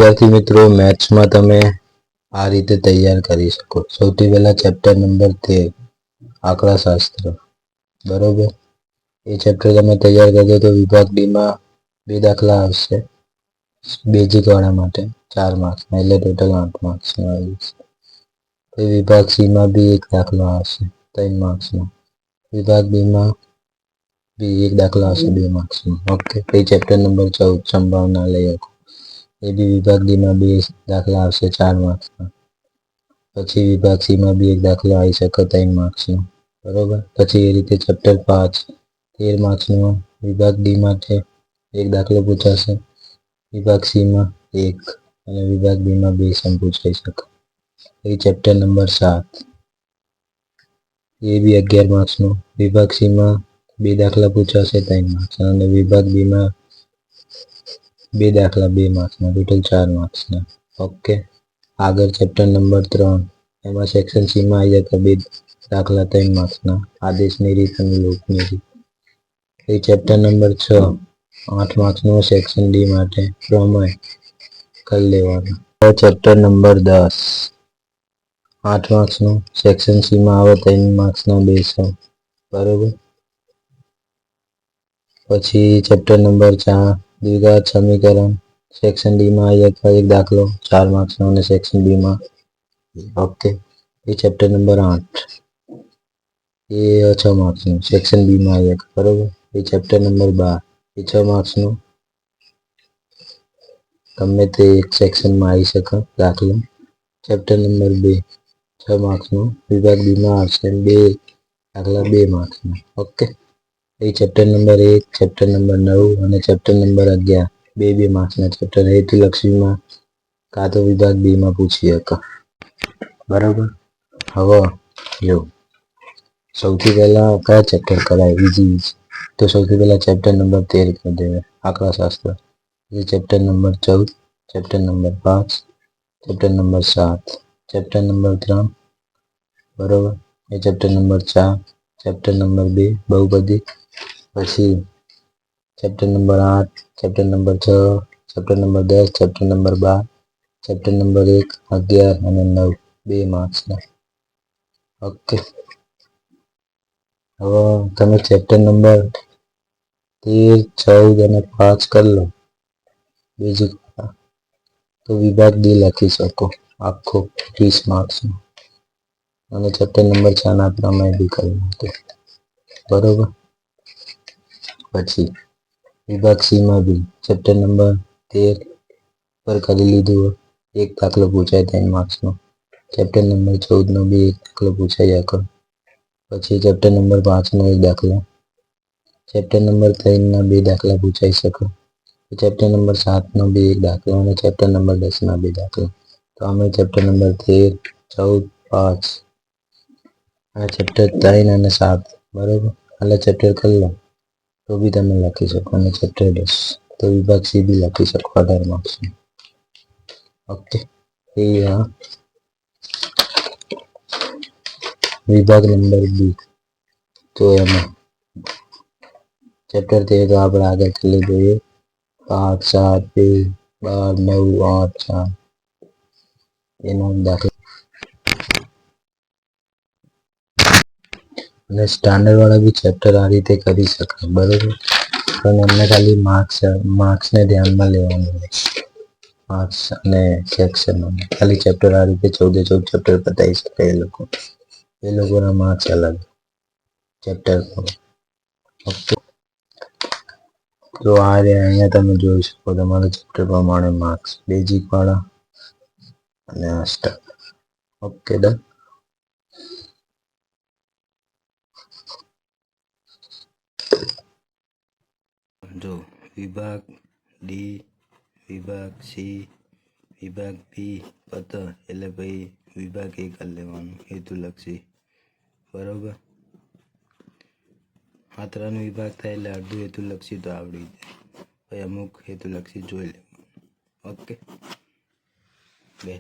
વિદ્યાર્થી મિત્રો, મેથ્સમાં તમે આ રીતે તૈયાર કરી શકો. સૌથી પહેલા ચેપ્ટર નંબર 13 આંકડાશાસ્ત્ર. બરોબર, એ ચેપ્ટર તમે તૈયાર કરજો તો વિભાગ ડી માં 2 દાખલા આવશે. બેઝિક વાળા માટે 4 માર્ક્સના, એટલે ટોટલ 8 માર્ક્સના આવી જશે. વિભાગ સી માં બી 1 દાખલો આવશે 3 માર્ક્સનો. વિભાગ બી માં બી 1 દાખલો આવશે 2 માર્ક્સનો. ઓકે. પછી ચેપ્ટર નંબર 14 સંભાવના લયકો. એ બી વિભાગ ડી માં 2 દાખલા આવશે 4 માર્ક્સના. પછી વિભાગ સી માં બી 1 દાખલો આવી શકે 3 માર્ક્સનો. બરોબર. પછી એ રીતે ચેપ્ટર 5 13 માર્ક્સનો. વિભાગ ડી માટે 1 દાખલો પૂછાશે. વિભાગ સી માં 1 અને વિભાગ બી માં 2 સમ પૂછાઈ શકે. પછી ચેપ્ટર નંબર 7 એ બી 11 માર્ક્સનો. વિભાગ સી માં 2 દાખલા પૂછાશે 3 માર્ક્સના અને વિભાગ બી માં 2 દાખલા 2 માર્ક્સના, ટોટલ 4 માર્ક્સના. ઓકે. આગળ ચેપ્ટર નંબર 3 એમાં સેક્શન સી માં આવી જતા 2 દાખલા 3 માર્ક્સના, આદેશની રીત અને લૂપની રીત. પછી ચેપ્ટર નંબર 6 8 માર્ક્સનો સેક્શન ડી માટે પ્રમેય કરી લેવાનું. ચેપ્ટર નંબર 10 8 માર્ક્સનો સેક્શન સી માં આવે 3 માર્ક્સના 2 સમ. બરોબર. પછી ચેપ્ટર નંબર 4 દ્વિઘાત સમીકરણ સેક્શન ડી માં આવી જતા 1 દાખલો 4 માર્ક્સનો અને સેક્શન બી માં. ઓકે. એ ચેપ્ટર નંબર 8 એ 6 માર્ક્સનો સેક્શન બી માં આવી જાય. બરોબર. એ ચેપ્ટર નંબર 12 એ 6 માર્ક્સનો, ગમે તે એક સેક્શનમાં આવી શકે દાખલો. ચેપ્ટર નંબર 2 6 માર્ક્સનો, વિભાગ બી માં આવશે 2 દાખલા 2 માર્ક્સના. ઓકે. એ ચેપ્ટર નંબર 1 ચેપ્ટર નંબર 9 અને ચેપ્ટર નંબર 11 2 માર્ક્સના ચેપ્ટર હેતુલક્ષીમાં કાં તો વિભાગ બી માં પૂછી શકે. બરાબર. હવે જો સૌથી પહેલા કયા ચેપ્ટર કરાય ઇઝી, તો સૌથી પહેલા ચેપ્ટર નંબર 13 કરી દેવાય આંકડાશાસ્ત્ર. પછી chapter number 14, chapter number 5, chapter number 7, chapter number 3. બરોબર. એ ચેપ્ટર નંબર 4, ચેપ્ટર નંબર 2 બહુપદી. પછી chapter number 8, chapter number 6, chapter number 10, chapter number 12, chapter number 1, 11 અને 9 2 માર્ક્સના. ઓકે. હવે તમે ચેપ્ટર નંબર 13, 14 અને 5 કરી લો બેઝિક, તો વિભાગ ડી લખી શકો આખો 30 માર્ક્સનો. અને ચેપ્ટર નંબર 4 ના પ્રમેય બી કરી નાખો. બરોબર. પછી વિભાગ સી માં બી ચેપ્ટર નંબર 13 પર કરી લીધું, 1 દાખલો પૂછાય 3 માર્ક્સનો. ચેપ્ટર નંબર 14 નો બી 1 દાખલો પૂછાઈ શકે. પછી ચેપ્ટર નંબર 5 નો 1 દાખલો. ચેપ્ટર નંબર 3 ના 2 દાખલા પૂછાઈ શકે. ચેપ્ટર નંબર 7 નો બી 1 દાખલો અને ચેપ્ટર નંબર 10 ના 2 દાખલા. તો અમે ચેપ્ટર નંબર 13, 14, 5 અને ચેપ્ટર 3 અને 7 બરોબર આટલા ચેપ્ટર કરી લો તો બી તમે લખી શકો. અને ચેપ્ટર 10 તો વિભાગ સી બી લખી શકો 18 માર્ક્સનો. ઓકે. એ વિભાગ નંબર બી, તો એમાં ચેપ્ટર 13 તો આપણે આગળ કરી લીધું. 5, 7, 2, 12, 9, 8, 4 એનો દાખલો. અને સ્ટાન્ડર્ડ વાળા બી ચેપ્ટર આ રીતે કરી શકાય. બરોબર. પણ એમને ખાલી માર્ક્સને ધ્યાનમાં લેવાનું હોય. માર્ક્સ અને સેક્શન ખાલી ચેપ્ટર આ રીતે 14 ચેપ્ટર પતાવી શકે એ લોકોના માર્ક્સ અલગ ચેપ્ટર. ઓકે. તો આ અહીંયા તમે જોઈ શકો તમારા ચેપ્ટર પ્રમાણે માર્ક્સ બેઝિક વાળા અને આ સ્ટાર. Okay done. જો વિભાગ ડી, વિભાગ સી, વિભાગ બી પત એટલે ભાઈ વિભાગ એ કરી લેવાનું હેતુલક્ષી. બરોબર. આ 3 વિભાગ થાય એટલે અડધું હેતુલક્ષી તો આવડી જાય. પછી અમુક હેતુલક્ષી જોઈ લેવાનું. ઓકે. બે